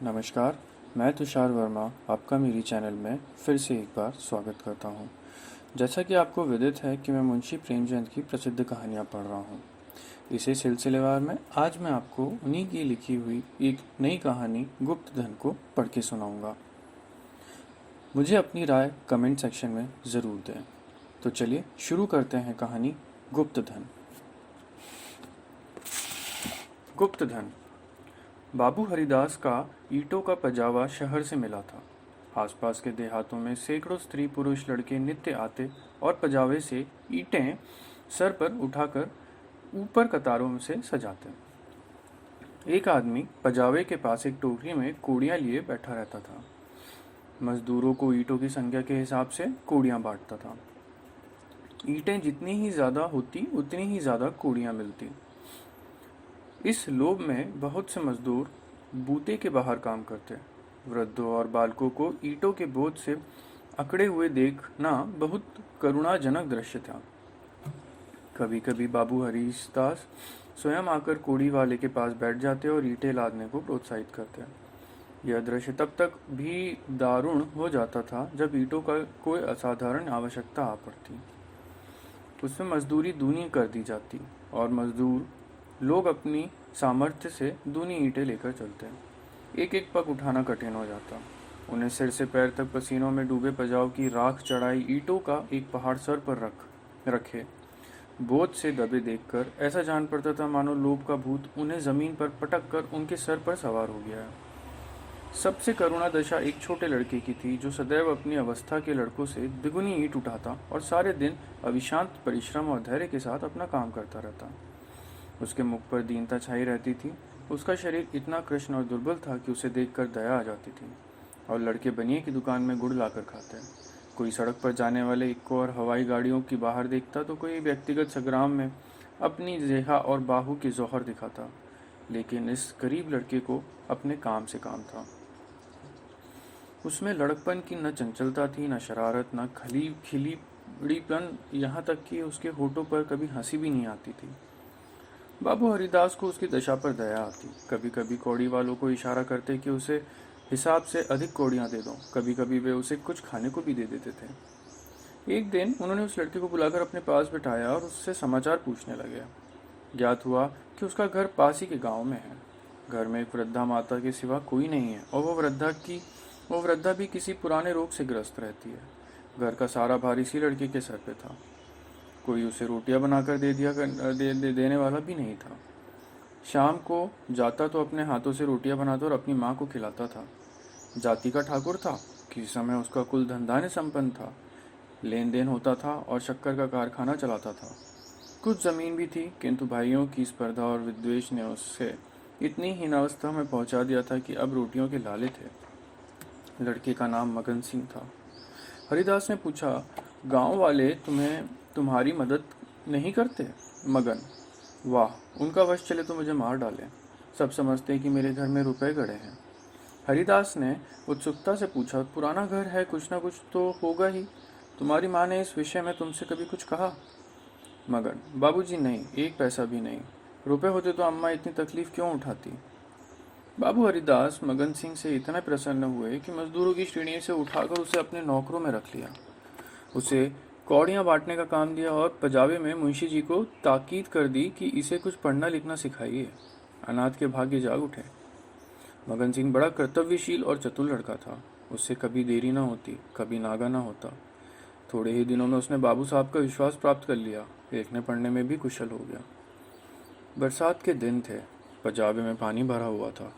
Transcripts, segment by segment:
नमस्कार, मैं तुषार वर्मा आपका मेरी चैनल में फिर से एक बार स्वागत करता हूं। जैसा कि आपको विदित है कि मैं मुंशी प्रेमचंद की प्रसिद्ध कहानियां पढ़ रहा हूं। इसी सिलसिलेवार में आज मैं आपको उन्हीं की लिखी हुई एक नई कहानी गुप्त धन को पढ़ के सुनाऊंगा। मुझे अपनी राय कमेंट सेक्शन में ज़रूर दें। तो चलिए शुरू करते हैं कहानी गुप्त धन। गुप्त धन। बाबू हरिदास का ईंटों का पजावा शहर से मिला था। आसपास के देहातों में सैकड़ों स्त्री पुरुष लड़के नित्य आते और पजावे से ईंटें सर पर उठाकर ऊपर कतारों से सजाते। एक आदमी पजावे के पास एक टोकरी में कोड़ियां लिए बैठा रहता था। मजदूरों को ईंटों की संख्या के हिसाब से कोड़ियां बांटता था। ईंटें जितनी ही ज्यादा होती उतनी ही ज्यादा कोड़ियां मिलती। इस लोभ में बहुत से मजदूर बूते के बाहर काम करते। वृद्धों और बालकों को ईंटों के बोझ से अकड़े हुए देखना बहुत करुणाजनक दृश्य था। कभी कभी बाबू हरिदास स्वयं आकर कोड़ी वाले के पास बैठ जाते और ईंटें लादने को प्रोत्साहित करते। यह दृश्य तब तक भी दारुण हो जाता था जब ईंटों का कोई असाधारण आवश्यकता आ पड़ती। उसमें मजदूरी दूनी कर दी जाती और मजदूर लोग अपनी सामर्थ्य से दूनी ईंटें लेकर चलते। एक एक पग उठाना कठिन हो जाता। उन्हें सिर से पैर तक पसीनों में डूबे पजाव की राख चढ़ाई ईंटों का एक पहाड़ सर पर रखे बोझ से दबे देखकर ऐसा जान पड़ता था मानो लोभ का भूत उन्हें जमीन पर पटक कर उनके सर पर सवार हो गया है। सबसे करुणा दशा एक छोटे लड़के की थी जो सदैव अपनी अवस्था के लड़कों से द्विगुनी ईंट उठाता और सारे दिन अविश्रांत परिश्रम और धैर्य के साथ अपना काम करता रहता। उसके मुख पर दीनता छाई रहती थी। उसका शरीर इतना कृष्ण और दुर्बल था कि उसे देखकर दया आ जाती थी। और लड़के बनिए की दुकान में गुड़ लाकर खाते। कोई सड़क पर जाने वाले इक्को और हवाई गाड़ियों की बाहर देखता तो कोई व्यक्तिगत संग्राम में अपनी जेहा और बाहू की जौहर दिखाता। लेकिन इस गरीब लड़के को अपने काम से काम था। उसमें लड़कपन की न चंचलता थी, न शरारत, न खिलीपन, यहाँ तक कि उसके होठों पर कभी हंसी भी नहीं आती थी। बाबू हरिदास को उसकी दशा पर दया आती। कभी कभी कौड़ी वालों को इशारा करते कि उसे हिसाब से अधिक कौड़ियां दे दो। कभी कभी वे उसे कुछ खाने को भी दे देते थे। एक दिन उन्होंने उस लड़के को बुलाकर अपने पास बिठाया और उससे समाचार पूछने लगे। ज्ञात हुआ कि उसका घर पास ही के गांव में है। घर में एक वृद्धा माता के सिवा कोई नहीं है और वो वृद्धा भी किसी पुराने रोग से ग्रस्त रहती है। घर का सारा भार इसी लड़के के सर पे था। कोई उसे रोटियां बनाकर देने वाला भी नहीं था। शाम को जाता तो अपने हाथों से रोटियां बनाता और अपनी माँ को खिलाता था। जाति का ठाकुर था। किसी समय उसका कुल धंधा संपन्न था। लेन देन होता था और शक्कर का कारखाना चलाता था। कुछ जमीन भी थी, किंतु भाइयों की स्पर्धा और विद्वेष ने उसे इतनी हीनावस्था में पहुंचा दिया था कि अब रोटियों के लाले थे। लड़के का नाम मगन सिंह था। हरिदास ने पूछा, गांव वाले तुम्हारी मदद नहीं करते? मगन, वाह, उनका वश चले तो मुझे मार डाले। सब समझते हैं कि मेरे घर में रुपए गड़े हैं। हरिदास ने उत्सुकता से पूछा, पुराना घर है, कुछ ना कुछ तो होगा ही। तुम्हारी माँ ने इस विषय में तुमसे कभी कुछ कहा? मगन, बाबूजी नहीं, एक पैसा भी नहीं। रुपए होते तो अम्मा इतनी तकलीफ क्यों उठाती? बाबू हरिदास मगन सिंह से इतना प्रसन्न हुए कि मजदूरों की श्रेणी से उठाकर उसे अपने नौकरों में रख लिया। उसे कौड़ियां बांटने का काम दिया और पजावे में मुंशी जी को ताकीद कर दी कि इसे कुछ पढ़ना लिखना सिखाइए। अनाथ के भाग्य जाग उठे। मगन सिंह बड़ा कर्तव्यशील और चतुर लड़का था। उससे कभी देरी न होती, कभी नागा न होता। थोड़े ही दिनों में उसने बाबू साहब का विश्वास प्राप्त कर लिया। लिखने पढ़ने में भी कुशल हो गया। बरसात के दिन थे। पजावे में पानी भरा हुआ था।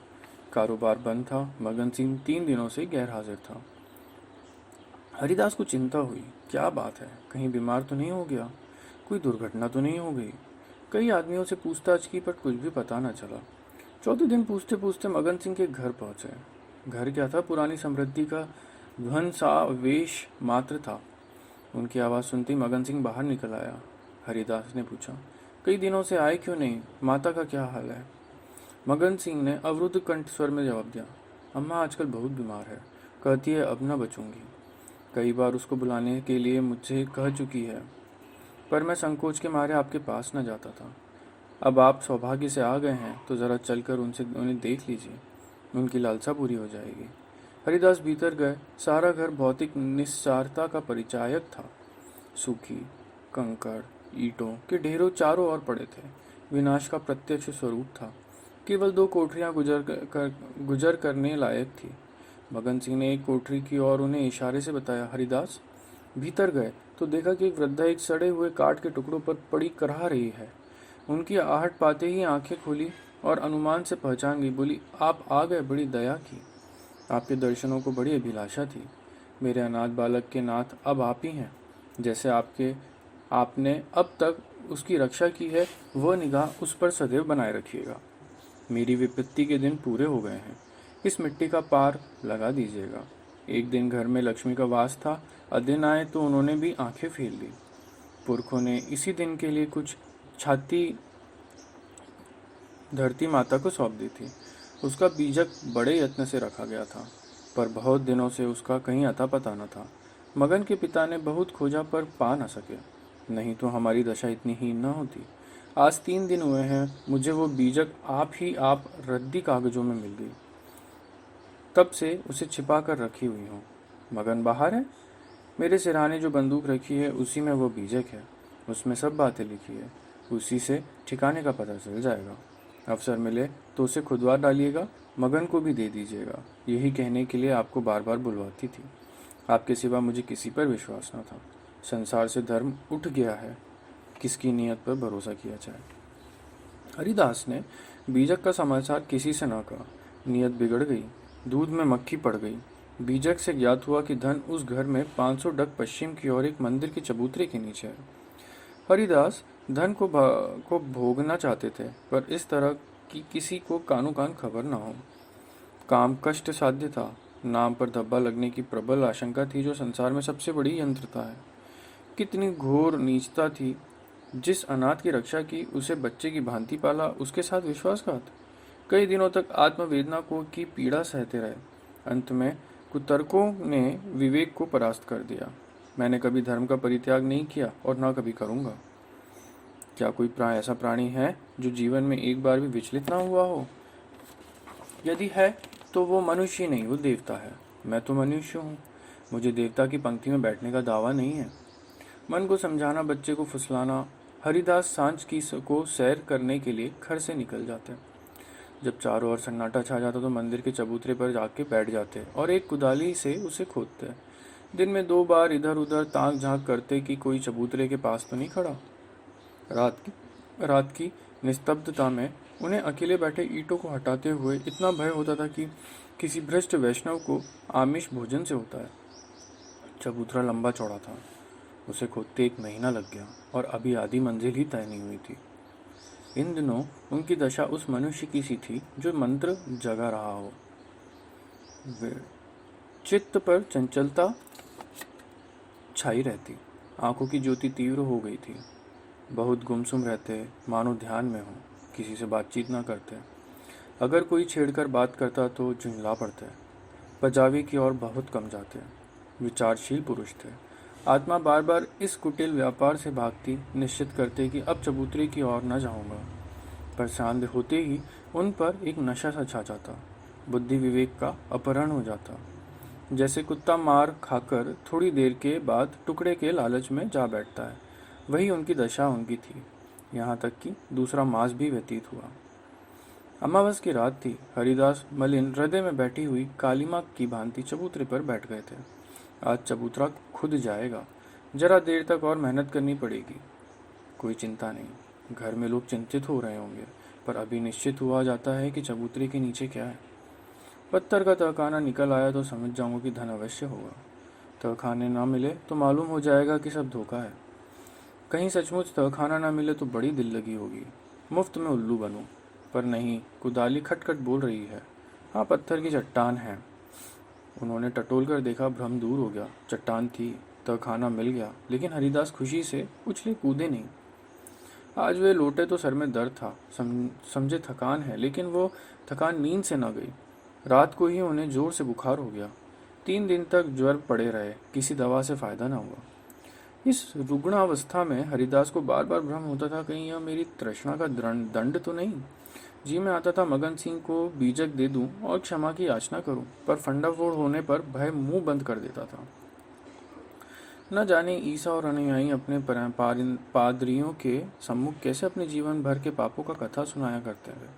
कारोबार बंद था। मगन सिंह 3 दिनों से गैर हाजिर था। हरिदास को चिंता हुई। क्या बात है, कहीं बीमार तो नहीं हो गया? कोई दुर्घटना तो नहीं हो गई? कई आदमियों से पूछताछ की पर कुछ भी पता न चला। चौथे दिन पूछते पूछते मगन सिंह के घर पहुंचे। घर क्या था, पुरानी समृद्धि का ध्वंसावेश मात्र था। उनकी आवाज़ सुनते ही मगन सिंह बाहर निकल आया। हरिदास ने पूछा, कई दिनों से आए क्यों नहीं? माता का क्या हाल है? मगन सिंह ने अवरुद्ध कंठ स्वर में जवाब दिया, अम्मा आजकल बहुत बीमार है, कहती है अब न बचूंगी। कई बार उसको बुलाने के लिए मुझसे कह चुकी है, पर मैं संकोच के मारे आपके पास न जाता था। अब आप सौभाग्य से आ गए हैं तो ज़रा चलकर उन्हें देख लीजिए। उनकी लालसा पूरी हो जाएगी। हरिदास भीतर गए। सारा घर भौतिक निस्सारता का परिचायक था। सूखी कंकड़ ईंटों के ढेरों चारों ओर पड़े थे। विनाश का प्रत्यक्ष स्वरूप था। केवल 2 कोठरियां गुजर करने लायक थी। मगन सिंह ने एक कोठरी की ओर उन्हें इशारे से बताया। हरिदास भीतर गए तो देखा कि एक वृद्धा एक सड़े हुए काठ के टुकड़ों पर पड़ी कराह रही है। उनकी आहट पाते ही आंखें खुली और अनुमान से पहचान गई। बोली, आप आ गए, बड़ी दया की। आपके दर्शनों को बड़ी अभिलाषा थी। मेरे अनाथ बालक के नाथ अब आप ही हैं। जैसे आपने अब तक उसकी रक्षा की है, वह निगाह उस पर सदैव बनाए रखिएगा। मेरी विपत्ति के दिन पूरे हो गए हैं। इस मिट्टी का पार लगा दीजिएगा। एक दिन घर में लक्ष्मी का वास था। अदिन आए तो उन्होंने भी आंखें फेर ली। पुरखों ने इसी दिन के लिए कुछ छाती धरती माता को सौंप दी थी। उसका बीजक बड़े यत्न से रखा गया था, पर बहुत दिनों से उसका कहीं अता पता न था। मगन के पिता ने बहुत खोजा पर पा न सके, नहीं तो हमारी दशा इतनी हीन न होती। आज 3 दिन हुए हैं मुझे वो बीजक आप रद्दी कागजों में मिल गई। तब से उसे छिपा कर रखी हुई हूँ। मगन बाहर है। मेरे सिरहाने जो बंदूक रखी है उसी में वो बीजक है। उसमें सब बातें लिखी है। उसी से ठिकाने का पता चल जाएगा। अवसर मिले तो उसे खुदवा डालिएगा, मगन को भी दे दीजिएगा। यही कहने के लिए आपको बार बार बुलवाती थी। आपके सिवा मुझे किसी पर विश्वास न था। संसार से धर्म उठ गया है, किसकी नीयत पर भरोसा किया जाए। हरिदास ने बीजक का समाचार किसी से न कहा। नीयत बिगड़ गई, दूध में मक्खी पड़ गई। बीजक से ज्ञात हुआ कि धन उस घर में 500 डग पश्चिम की ओर एक मंदिर के चबूतरे के नीचे है। हरिदास धन को भोगना चाहते थे, पर इस तरह की किसी को कानो कान खबर न हो। काम कष्ट साध्य था। नाम पर धब्बा लगने की प्रबल आशंका थी, जो संसार में सबसे बड़ी यंत्रता है। कितनी घोर नीचता थी। जिस अनाथ की रक्षा की, उसे बच्चे की भांति पाला, उसके साथ विश्वासघात। कई दिनों तक आत्मवेदना की पीड़ा सहते रहे। अंत में कुतर्कों ने विवेक को परास्त कर दिया। मैंने कभी धर्म का परित्याग नहीं किया और न कभी करूंगा। क्या कोई ऐसा प्राणी है जो जीवन में एक बार भी विचलित ना हुआ हो? यदि है तो वो मनुष्य नहीं, वो देवता है। मैं तो मनुष्य हूँ। मुझे देवता की पंक्ति में बैठने का दावा नहीं है। मन को समझाना, बच्चे को फुसलाना। हरिदास सांझ की को सैर करने के लिए घर से निकल जाते। जब चारों ओर सन्नाटा छा जाता तो मंदिर के चबूतरे पर जाके बैठ जाते और एक कुदाली से उसे खोदते। दिन में 2 बार इधर उधर ताक झांक करते कि कोई चबूतरे के पास तो नहीं खड़ा। रात की निस्तब्धता में उन्हें अकेले बैठे ईंटों को हटाते हुए इतना भय होता था कि किसी भ्रष्ट वैष्णव को आमिष भोजन से होता है। चबूतरा लंबा चौड़ा था। उसे खोदते 1 महीना लग गया और अभी आधी मंजिल ही तय नहीं हुई थी। इन दिनों उनकी दशा उस मनुष्य की सी थी जो मंत्र जगा रहा हो। चित्त पर चंचलता छाई रहती। आंखों की ज्योति तीव्र हो गई थी। बहुत गुमसुम रहते, मानो ध्यान में हो, किसी से बातचीत ना करते। अगर कोई छेड़कर बात करता तो झुंझला पड़ते। पजावी की ओर बहुत कम जाते। विचारशील पुरुष थे। आत्मा बार बार इस कुटिल व्यापार से भागती, निश्चित करते कि अब चबूतरे की ओर न जाऊंगा। पर सांझ होते ही उन पर एक नशा सा छा जाता। बुद्धि विवेक का अपहरण हो जाता। जैसे कुत्ता मार खाकर थोड़ी देर के बाद टुकड़े के लालच में जा बैठता है, वही उनकी दशा उनकी थी। यहाँ तक कि दूसरा मास भी व्यतीत हुआ। अमावस की रात थी। हरिदास मलिन हृदय में बैठी हुई कालीमा की भांति चबूतरे पर बैठ गए थे। आज चबूतरा खुद जाएगा। जरा देर तक और मेहनत करनी पड़ेगी। कोई चिंता नहीं। घर में लोग चिंतित हो रहे होंगे, पर अभी निश्चित हुआ जाता है कि चबूतरे के नीचे क्या है। पत्थर का तहखाना निकल आया तो समझ जाऊंगा कि धन अवश्य होगा। तहखाने ना मिले तो मालूम हो जाएगा कि सब धोखा है। कहीं सचमुच तहखाना ना मिले तो बड़ी दिल लगी होगी। मुफ्त में उल्लू बनूं, पर नहीं। कुदाली खटखट बोल रही है। हाँ, पत्थर की चट्टान है। उन्होंने टटोल कर देखा, भ्रम दूर हो गया। चट्टान थी, तहखाना मिल गया। लेकिन हरिदास खुशी से उछले कूदे नहीं। आज वे लौटे तो सर में दर्द था। समझे थकान है, लेकिन वो थकान नींद से न गई। रात को ही उन्हें जोर से बुखार हो गया। 3 दिन तक ज्वर पड़े रहे। किसी दवा से फायदा न हुआ। इस रुग्णावस्था में हरिदास को बार बार भ्रम होता था, कहीं यह मेरी तृष्णा का दंड तो नहीं। जी में आता था मगन सिंह को बीजक दे दूं और क्षमा की याचना करूं, पर फंडा फोड़ होने पर भय मुंह बंद कर देता था। न जाने ईसा और अनुयायी अपने पादरियों के सम्मुख कैसे अपने जीवन भर के पापों का कथा सुनाया करते थे।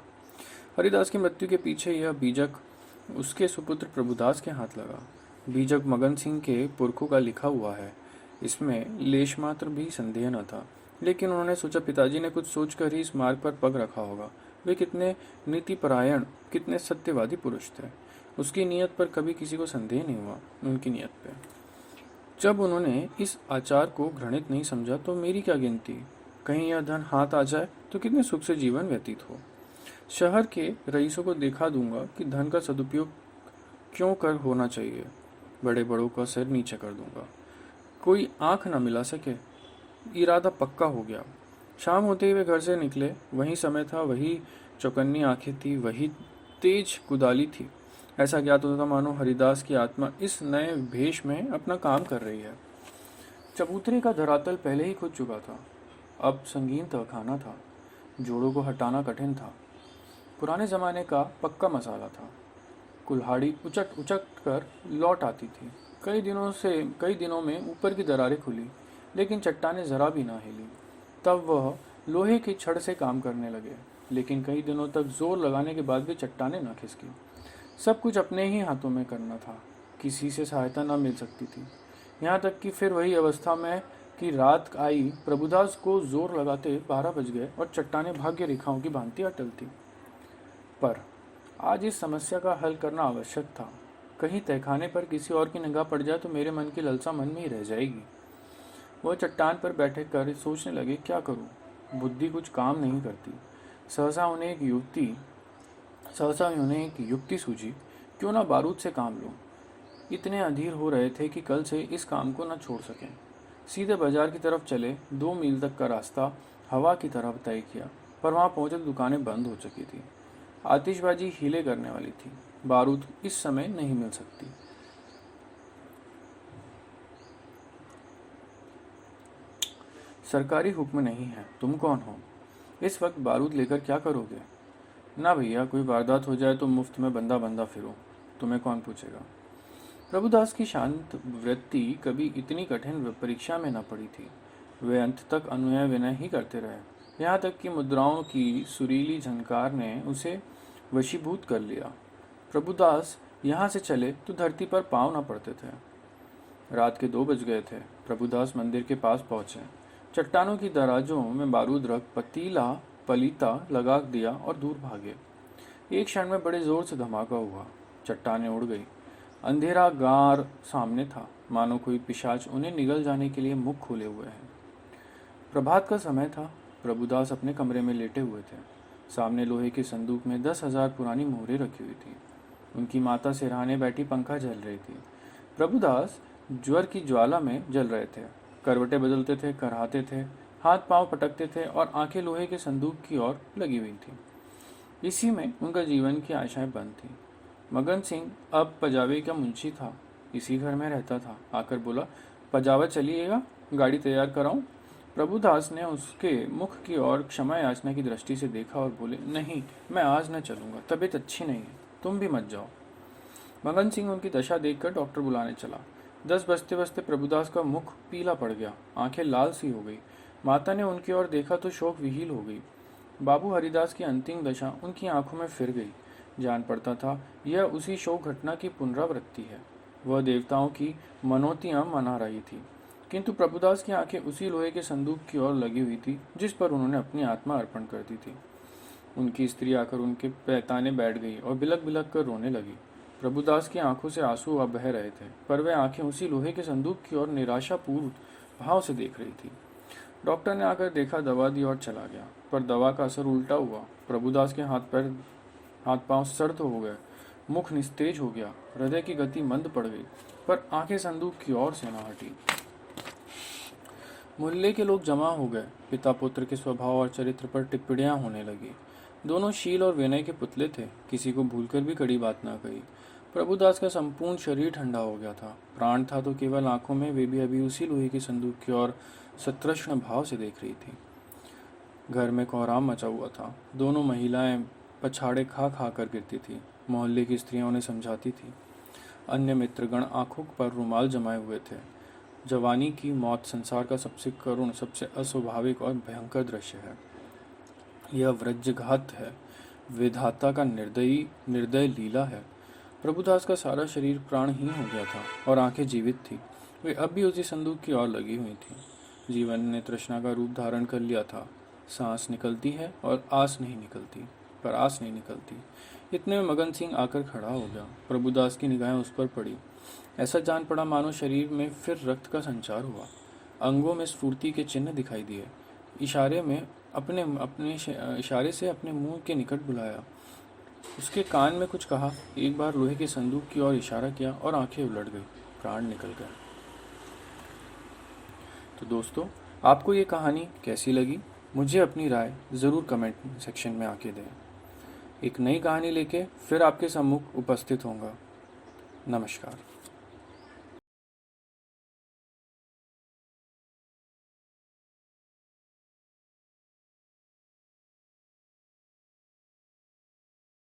हरिदास की मृत्यु के पीछे यह बीजक उसके सुपुत्र प्रभुदास के हाथ लगा। बीजक मगन सिंह के पुरखों का लिखा हुआ है, इसमें लेश मात्र भी संदेह न था। लेकिन उन्होंने सोचा पिताजी ने कुछ सोचकर ही इस मार्ग पर पग रखा होगा। वे कितने नीतिपरायण, कितने सत्यवादी पुरुष थे। उसकी नीयत पर कभी किसी को संदेह नहीं हुआ। उनकी नीयत पे जब उन्होंने इस आचार को घृणित नहीं समझा तो मेरी क्या गिनती। कहीं यह धन हाथ आ जाए तो कितने सुख से जीवन व्यतीत हो। शहर के रईसों को दिखा दूंगा कि धन का सदुपयोग क्यों कर होना चाहिए। बड़े बड़ों का सिर नीचे कर दूंगा, कोई आंख न मिला सके। इरादा पक्का हो गया। शाम होते ही वे घर से निकले। वही समय था, वही चौकन्नी आंखें थी, वही तेज कुदाली थी। ऐसा ज्ञात होता था मानो हरिदास की आत्मा इस नए भेष में अपना काम कर रही है। चबूतरे का धरातल पहले ही खुद चुका था, अब संगीन तहखाना था। जोड़ों को हटाना कठिन था। पुराने जमाने का पक्का मसाला था। कुल्हाड़ी उचट उचट कर लौट आती थी। कई दिनों में ऊपर की दरारें खुली, लेकिन चट्टानें जरा भी ना हिली। तब वह लोहे की छड़ से काम करने लगे, लेकिन कई दिनों तक जोर लगाने के बाद भी चट्टानें न खिसकी। सब कुछ अपने ही हाथों में करना था, किसी से सहायता न मिल सकती थी। यहाँ तक कि फिर वही अवस्था में कि रात आई, प्रभुदास को जोर लगाते 12 बज गए और चट्टानें भाग्य रेखाओं की भांति अटल थी। पर आज इस समस्या का हल करना आवश्यक था। कहीं तहखाने पर किसी और की निगाह पड़ जाए तो मेरे मन की ललसा मन में ही रह जाएगी। वह चट्टान पर बैठे कर सोचने लगे, क्या करूं। बुद्धि कुछ काम नहीं करती। सहसा उन्हें एक युक्ति सूझी, क्यों ना बारूद से काम लूं। इतने अधीर हो रहे थे कि कल से इस काम को न छोड़ सकें। सीधे बाजार की तरफ चले। 2 मील तक का रास्ता हवा की तरफ तय किया, पर वहां पहुंचे तो दुकानें बंद हो चुकी थी। आतिशबाजी हीले करने वाली थी। बारूद इस समय नहीं मिल सकती। सरकारी हुक्म नहीं है। तुम कौन हो? इस वक्त बारूद लेकर क्या करोगे? ना भैया, कोई वारदात हो जाए तो मुफ्त में बंदा बंदा फिरो, तुम्हें कौन पूछेगा। प्रभुदास की शांत वृत्ति कभी इतनी कठिन परीक्षा में न पड़ी थी। वे अंत तक अनुनय विनय ही करते रहे, यहाँ तक कि मुद्राओं की सुरीली झनकार ने उसे वशीभूत कर लिया। प्रभुदास यहाँ से चले तो धरती पर पांव न पड़ते थे। रात के 2 बज गए थे। प्रभुदास मंदिर के पास पहुंचे। चट्टानों की दराजों में बारूद रख पतीला पलीता लगा दिया और दूर भागे। एक क्षण में बड़े जोर से धमाका हुआ। चट्टानें उड़ गई। अंधेरा गार सामने था, मानो कोई पिशाच उन्हें निगल जाने के लिए मुख खोले हुए हैं। प्रभात का समय था। प्रभुदास अपने कमरे में लेटे हुए थे। सामने लोहे के संदूक में 10,000 पुरानी मोहरें रखी हुई थी। उनकी माता सिरहाने बैठी पंखा जल रही थी। प्रभुदास ज्वर की ज्वाला में जल रहे थे। करवटें बदलते थे, कराहते थे, हाथ पांव पटकते थे और आंखें लोहे के संदूक की ओर लगी हुई थी। इसी में उनका जीवन की आशाएं बंद थी। मगन सिंह अब पजावे का मुंशी था, इसी घर में रहता था। आकर बोला, पजावा चलिएगा, गाड़ी तैयार कराऊं? प्रभुदास ने उसके मुख की ओर क्षमा याचना की दृष्टि से देखा और बोले, नहीं, मैं आज न चलूंगा, तबीयत अच्छी नहीं है, तुम भी मत जाओ। मगन सिंह उनकी दशा देखकर डॉक्टर बुलाने चला। 10 बजते बजते प्रभुदास का मुख पीला पड़ गया, आंखें लाल सी हो गई। माता ने उनकी ओर देखा तो शोक विहील हो गई। बाबू हरिदास की अंतिम दशा उनकी आंखों में फिर गई। जान पड़ता था यह उसी शोक घटना की पुनरावृत्ति है। वह देवताओं की मनोतियां मना रही थी, किंतु प्रभुदास की आंखें उसी लोहे के संदूक की ओर लगी हुई थी जिस पर उन्होंने अपनी आत्मा अर्पण कर दी थी। उनकी स्त्री आकर उनके पैताने बैठ गई और बिलक बिलक कर रोने लगी। प्रभुदास की आंखों से आंसू अब बह रहे थे, पर वह आंखें उसी लोहे के संदूक की ओर निराशापूर्ण भाव से देख रही थी। डॉक्टर ने आकर देखा, दवा दी और चला गया, पर दवा का असर उल्टा हुआ। प्रभुदास के हाथ पांव सर्द हो गए, मुख निस्तेज हो गया, हृदय की गति मंद पड़ गई, पर आंखें संदूक की ओर से न हटी। मोहल्ले के लोग जमा हो गए। पिता पुत्र के स्वभाव और चरित्र पर टिप्पणियां होने लगी। दोनों शील और विनय के पुतले थे, किसी को भूलकर भी कड़ी बात न कही। प्रभुदास का संपूर्ण शरीर ठंडा हो गया था। प्राण था तो केवल आंखों में, वे भी अभी उसी लोहे के संदूक की ओर सतृष्ण भाव से देख रही थी। घर में कोहराम मचा हुआ था। दोनों महिलाएं पछाड़े खा खा कर गिरती थी। मोहल्ले की स्त्रियां उन्हें समझाती थी। अन्य मित्रगण आंखों पर रुमाल जमाए हुए थे। जवानी की मौत संसार का सबसे करुण, सबसे अस्वाभाविक और भयंकर दृश्य है। यह वज्रघात है, विधाता का निर्दय लीला है। प्रभुदास का सारा शरीर प्राणहीन हो गया था और आंखें जीवित थी। वे अब भी उसी संदूक की ओर लगी हुई थी। जीवन ने तृष्णा का रूप धारण कर लिया था। सांस निकलती है और आस नहीं निकलती। इतने में मगन सिंह आकर खड़ा हो गया। प्रभुदास की निगाहें उस पर पड़ी। ऐसा जान पड़ा मानो शरीर में फिर रक्त का संचार हुआ। अंगों में स्फूर्ति के चिन्ह दिखाई दिए। इशारे से अपने मुंह के निकट बुलाया। उसके कान में कुछ कहा। एक बार लोहे के संदूक की ओर इशारा किया और आंखें उलट गई। प्राण निकल गए। तो दोस्तों, आपको ये कहानी कैसी लगी? मुझे अपनी राय ज़रूर कमेंट सेक्शन में आके दें। एक नई कहानी लेके फिर आपके सम्मुख उपस्थित होऊंगा। नमस्कार।